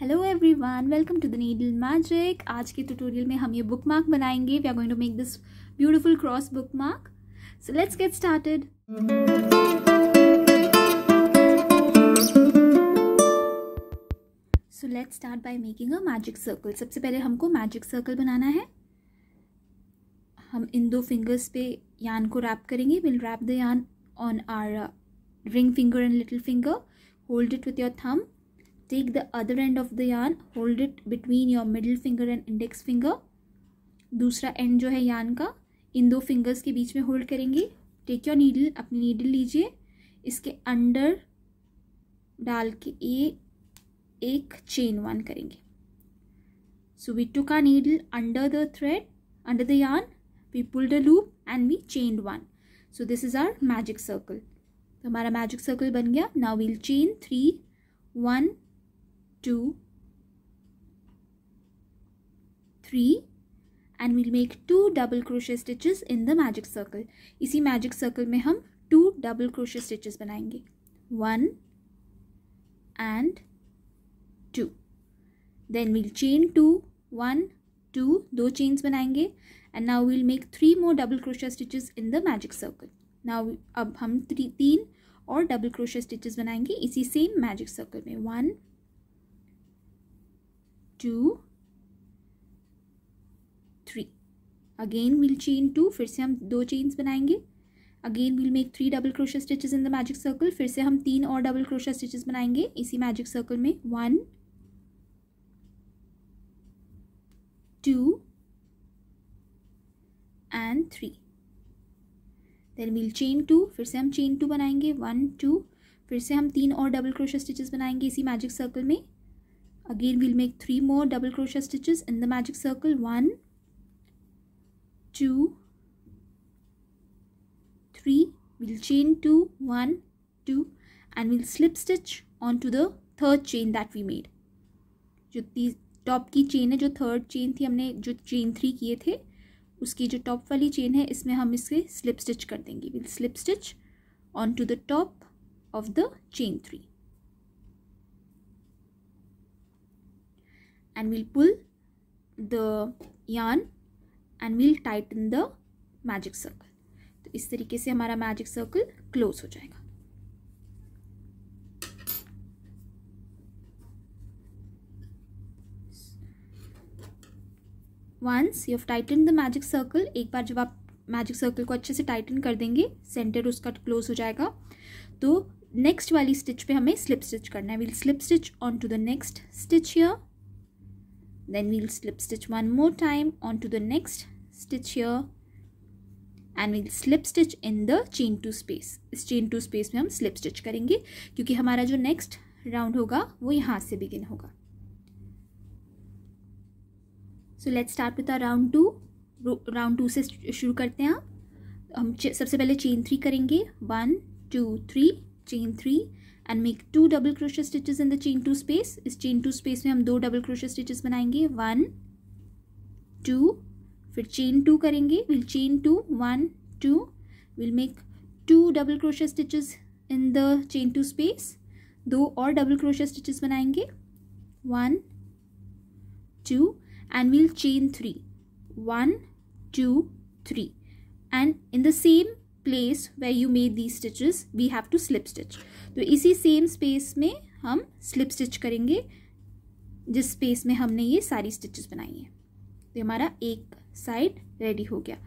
Hello everyone, welcome to the needle magic. आज के tutorial में हम ये बुक मार्क बनाएंगे। We are going to make this beautiful cross bookmark. So let's get started. So let's start by making a magic circle. सबसे पहले हमको magic circle बनाना है। हम इन दो फिंगर्स पे यान को रैप करेंगे। Will wrap the yarn on our ring finger and little finger. Hold it with your thumb. Take the other end of the yarn, hold it between your middle finger and index finger. दूसरा and जो है यान का इन दो fingers के बीच में hold करेंगे. Take your needle, अपनी नीडल लीजिए, इसके अंडर डाल के एक चेन वन करेंगे. So we took our needle under the thread, under the yarn, we pulled a loop and we chained one. So this is our magic circle. तो हमारा magic circle बन गया. Now we'll chain 3, 1, 2, 3 and we'll make 2 double crochet stitches in the magic circle. इसी magic circle में हम 2 double crochet stitches बनाएंगे. 1 and 2. Then we'll chain 2, 1, 2, दो chains बनाएंगे. And now we'll make 3 more double crochet stitches in the magic circle. Now अब हम 3 और double crochet stitches बनाएंगे इसी same magic circle में. 1, 2, 3. Again will chain 2. फिर से हम दो चेन्स बनाएंगे. Again will make 3 double crochet stitches in the magic circle. फिर से हम 3 और डबल क्रोशे स्टिचेस बनाएंगे इसी मैजिक सर्कल में. 1, 2 एंड 3. Then will chain 2. फिर से हम चेन 2 बनाएंगे. 1, 2. फिर से हम 3 और डबल क्रोशे स्टिचेस बनाएंगे इसी मैजिक सर्कल में. Again we'll make 3 more double crochet stitches in the magic circle. 1, 2, 3. We'll chain 2, 1, 2 and we'll slip stitch onto the third chain that we made. जो टॉप की चेन है, जो third chain थी, हमने जो चेन 3 किए थे उसकी जो टॉप वाली चेन है, इसमें हम इसे स्लिप स्टिच कर देंगे. We'll slip stitch onto the top of the chain 3. And we'll pull the yarn and we'll tighten the magic circle. तो इस तरीके से हमारा मैजिक सर्कल क्लोज हो जाएगा. Once you have tightened the magic circle, एक बार जब आप मैजिक सर्कल को अच्छे से टाइटन कर देंगे, सेंटर उसका क्लोज हो जाएगा, तो नेक्स्ट वाली स्टिच पे हमें स्लिप स्टिच करना है. We'll slip stitch onto the next stitch here. Then we'll slip stitch one more time onto the next stitch here and we'll slip stitch in the chain 2 space. इस chain 2 space में हम slip stitch करेंगे क्योंकि हमारा जो next round होगा वो यहाँ से begin होगा. So let's start with our round 2. round 2 से शुरू करते हैं. हम सबसे पहले chain 3 करेंगे. 1, 2, 3 chain 3 and make 2 double crochet stitches in the chain 2 space. इस chain 2 space में हम 2 double crochet stitches बनाएंगे. 1, 2. फिर chain 2 करेंगे. we'll chain 2, 1, 2. we'll make 2 double crochet stitches in the chain 2 space. 2 और double crochet stitches बनाएंगे. 1, 2 and we'll chain 3. 1, 2, 3 and in the same place where you made these stitches we have to slip stitch. तो इसी same space में हम slip stitch करेंगे जिस space में हमने ये सारी स्टिचेस बनाई हैं. तो हमारा एक साइड रेडी हो गया.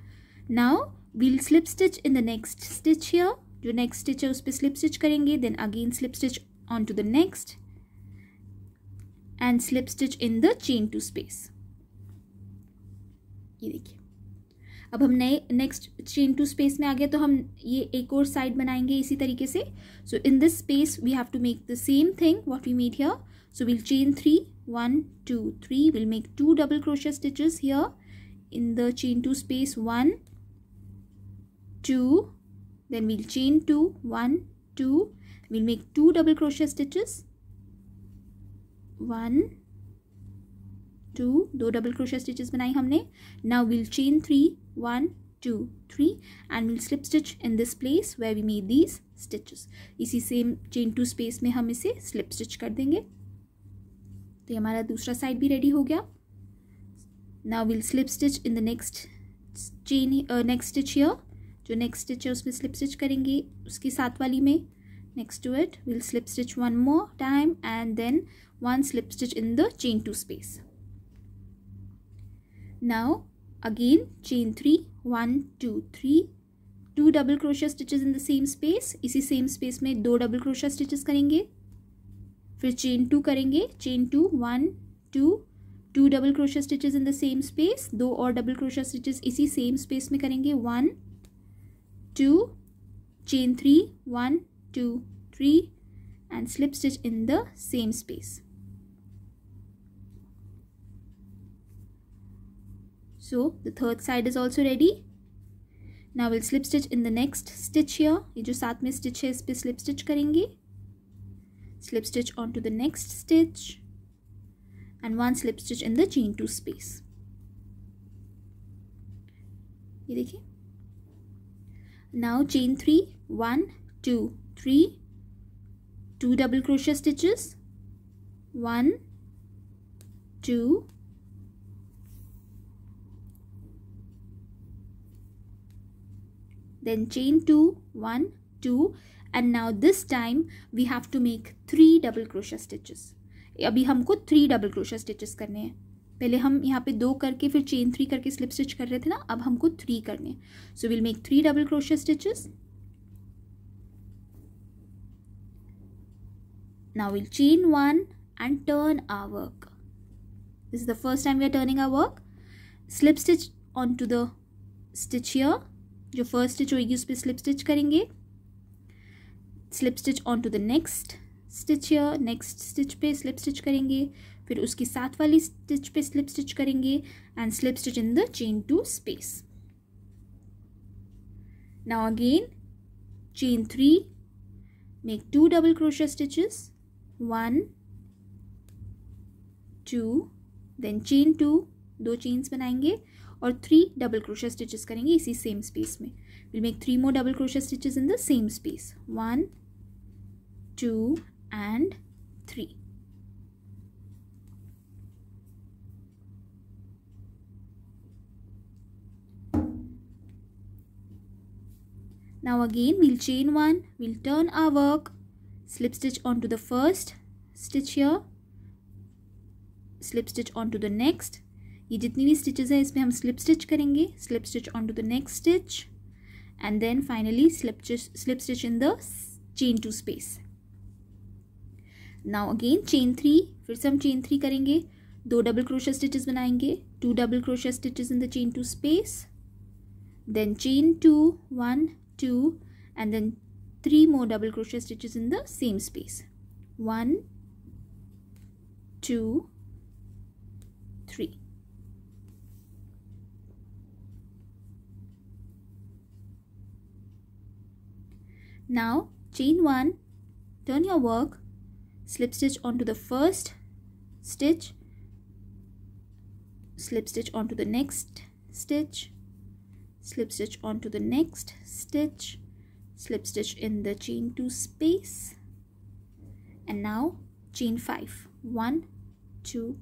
Now we'll slip stitch in the next stitch here. जो नेक्स्ट स्टिच है उस पर स्लिप स्टिच करेंगे. Then again slip stitch on to the next and slip stitch in the chain 2 space. ये देखिए, अब हम नए नेक्स्ट चेन 2 स्पेस में आ गए तो हम ये एक और साइड बनाएंगे इसी तरीके से. So in this space we have to make the same thing what we made here. So we'll chain 3, 1, 2, 3. Will make 2 double crochet stitches here in the chain 2 space. 1, 2. Then we'll chain 2, 1, 2. Will make 2 double crochet stitches. 1, 2. 2 double crochet stitches बनाई हमने. Now we'll chain 3, 1, 2, 3 and we'll slip stitch in this place where we made these stitches. इसी same chain 2 space में हम इसे slip stitch कर देंगे. तो ये हमारा दूसरा साइड भी रेडी हो गया. Now will slip stitch in the next chain, next stitch here. जो नेक्स्ट स्टिच है उसमें स्लिप स्टिच करेंगे उसकी साथ वाली में. Next to it will slip stitch one more time and then one slip stitch in the chain 2 space. Now again chain 3, 1 2 3, 2 double crochet stitches in the same space. इसी same space में 2 double crochet stitches करेंगे. फिर chain 2 करेंगे. Chain 2, 1 2, 2 double crochet stitches in the same space. 2 और double crochet stitches इसी same space में करेंगे. 1 2, chain 3, 1 2 3 and slip stitch in the same space. So the third side is also ready. Now we'll slip stitch in the next stitch here. ये जो साथ में stitch है इस पे slip stitch करेंगे. Slip stitch onto the next stitch and one slip stitch in the chain 2 space. ये देखिए. Now chain 3, 1 2 3, 2 double crochet stitches, 1 2 then chain 2, 1 2 and now this time we have to make 3 double crochet stitches. अभी हमको 3 double crochet stitches करने हैं. पहले हम यहाँ पे 2 करके फिर chain 3 करके slip stitch कर रहे थे ना, अब हमको 3 करने हैं. So we'll make 3 double crochet stitches. Now we'll chain 1 and turn our work. This is the first time we are turning our work. Slip stitch onto the stitch here. जो first stitch होगी उस पे slip stitch करेंगे. Slip stitch onto the next stitch here. Next stitch पे slip stitch करेंगे. फिर उसकी साथ वाली stitch पे slip stitch करेंगे and slip stitch in the chain 2 space. Now again chain 3. Make 2 double crochet stitches. 1 2 then chain 2, 2 chains बनाएंगे और 3 double crochet stitches करेंगे इसी same space में. We'll make 3 more double crochet stitches in the same space. 1 2 and 3. Now again we'll chain 1, we'll turn our work, slip stitch onto the first stitch here, slip stitch onto the next. ये जितनी भी stitches है इसमें हम slip stitch करेंगे. Slip stitch onto the next stitch and then finally slip stitch in the chain 2 space. Now again chain 3. फिर से हम chain 3 करेंगे. 2 double crochet stitches बनाएंगे. 2 double crochet stitches in the chain 2 space. Then chain 2, 1 2 and then 3 more double crochet stitches in the same space. 1 2 3. Now chain 1, turn your work, slip stitch onto the first stitch, slip stitch onto the next stitch, slip stitch onto the next stitch, slip stitch in the chain 2 space and now chain 5. 1 2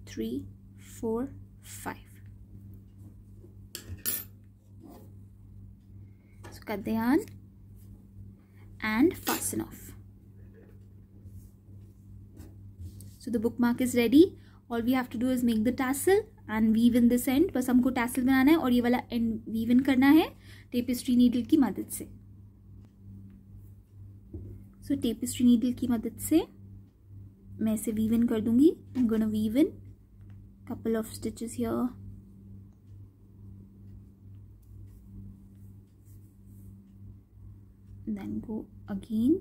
3 4 5. So cut the yarn and fasten off. So the bookmark is ready. All we have to do is make the tassel and weave in this end. बस हमको tassel बनाना है और ये वाला end weave in करना है tapestry needle की मदद से. So tapestry needle की मदद से मैं इसे weave in कर दूंगी. I'm gonna weave in couple of stitches here. Then go again.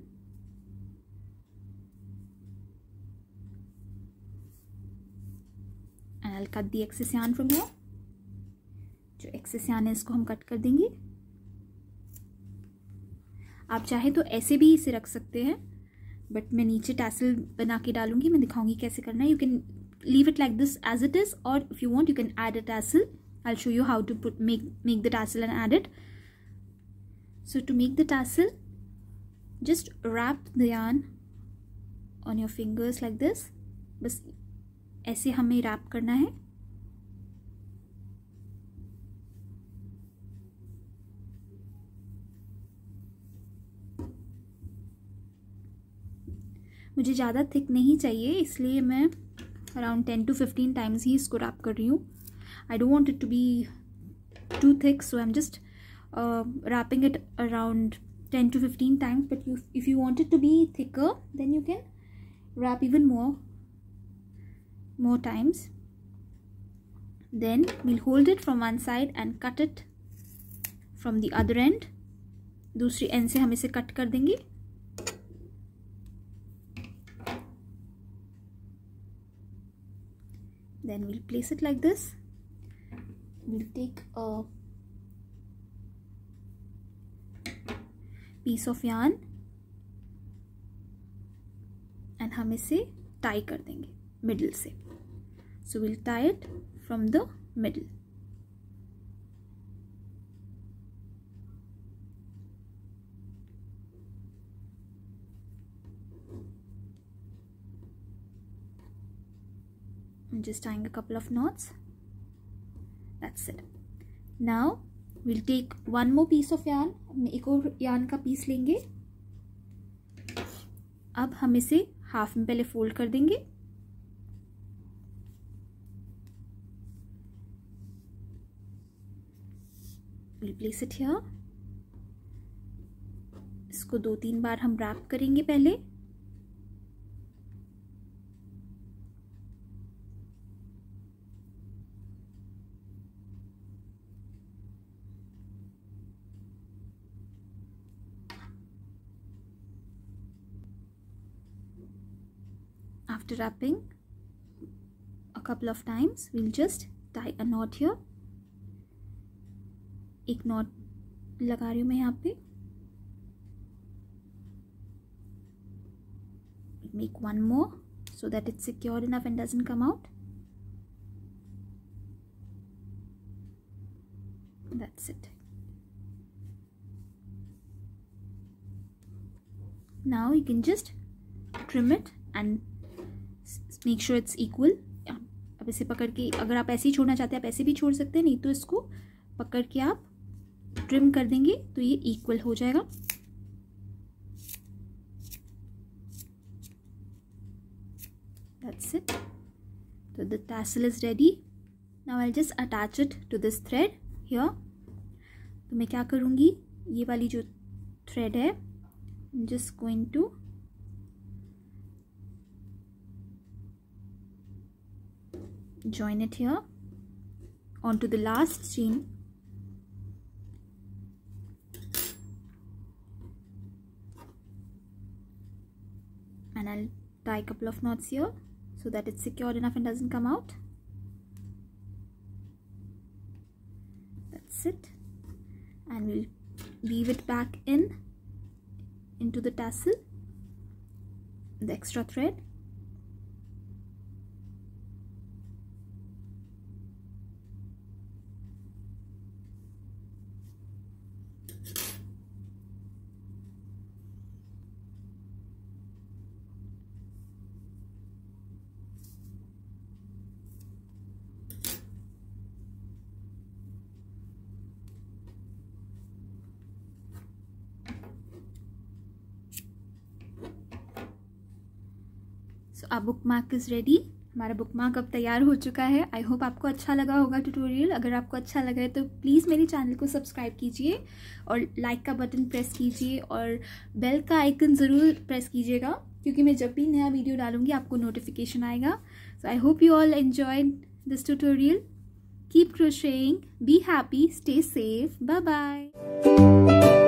And I'll cut the excess yarn from here. जो excess yarn है इसको हम cut कर देंगे. आप चाहे तो ऐसे भी इसे रख सकते हैं, बट मैं नीचे टैसल बना के डालूंगी. मैं दिखाऊंगी कैसे करना है. You can leave it like this as it is, और if you want you can add a tassel. I will show you how to make the tassel and add it. So to make the tassel, just wrap the yarn on your fingers like this. बस ऐसे हमें rap करना है। मुझे ज़्यादा thick नहीं चाहिए, इसलिए मैं अराउंड 10 to 15 टाइम्स ही इसको रैप कर रही हूँ। I don't want it to be too thick, so I am just wrapping it around 10 to 15 times. But if you want it to be thicker, then you can wrap even more times. Then we'll hold it from one side and cut it from the other end. दूसरी and से हम इसे cut कर देंगे। Then we'll place it like this. We'll take a piece of yarn and हम इसे tie कर देंगे middle से. So we'll tie it from the middle. I'm just tying a couple of knots. That's it. Now we'll take one more piece of yarn. हम एक और yarn का piece लेंगे। अब हम इसे हाफ में पहले फोल्ड कर देंगे। We'll place it here. इसको 2-3 बार हम रैप करेंगे पहले। After wrapping a couple of times, we'll just tie a knot here. एक knot लगा रही हूँ मैं यहाँ पे। Make one more so that it's secure enough and doesn't come out. That's it. Now you can just trim it and make sure it's equal. अब इसे पकड़ के अगर आप ऐसे ही छोड़ना चाहते हैं आप ऐसे भी छोड़ सकते हैं, नहीं तो इसको पकड़ के आप ट्रिम कर देंगे तो ये इक्वल हो जाएगा। That's it. So the tassel is ready. Now I'll just attach it to this thread here. तो मैं क्या करूँगी, ये वाली जो थ्रेड है I'm just going to join it here onto the last chain, and I'll tie a couple of knots here so that it's secure enough and doesn't come out. That's it. And we'll weave it back into the tassel, the extra thread. So our bookmark is ready. हमारा bookmark अब तैयार हो चुका है। I hope आपको अच्छा लगा होगा ट्यूटोरियल। अगर आपको अच्छा लगा है तो प्लीज़ मेरे चैनल को सब्सक्राइब कीजिए और लाइक का बटन प्रेस कीजिए और बेल का आइकन ज़रूर प्रेस कीजिएगा, क्योंकि मैं जब भी नया वीडियो डालूंगी आपको नोटिफिकेशन आएगा। So I hope you all enjoyed this tutorial. Keep crocheting, be happy, stay safe, bye bye.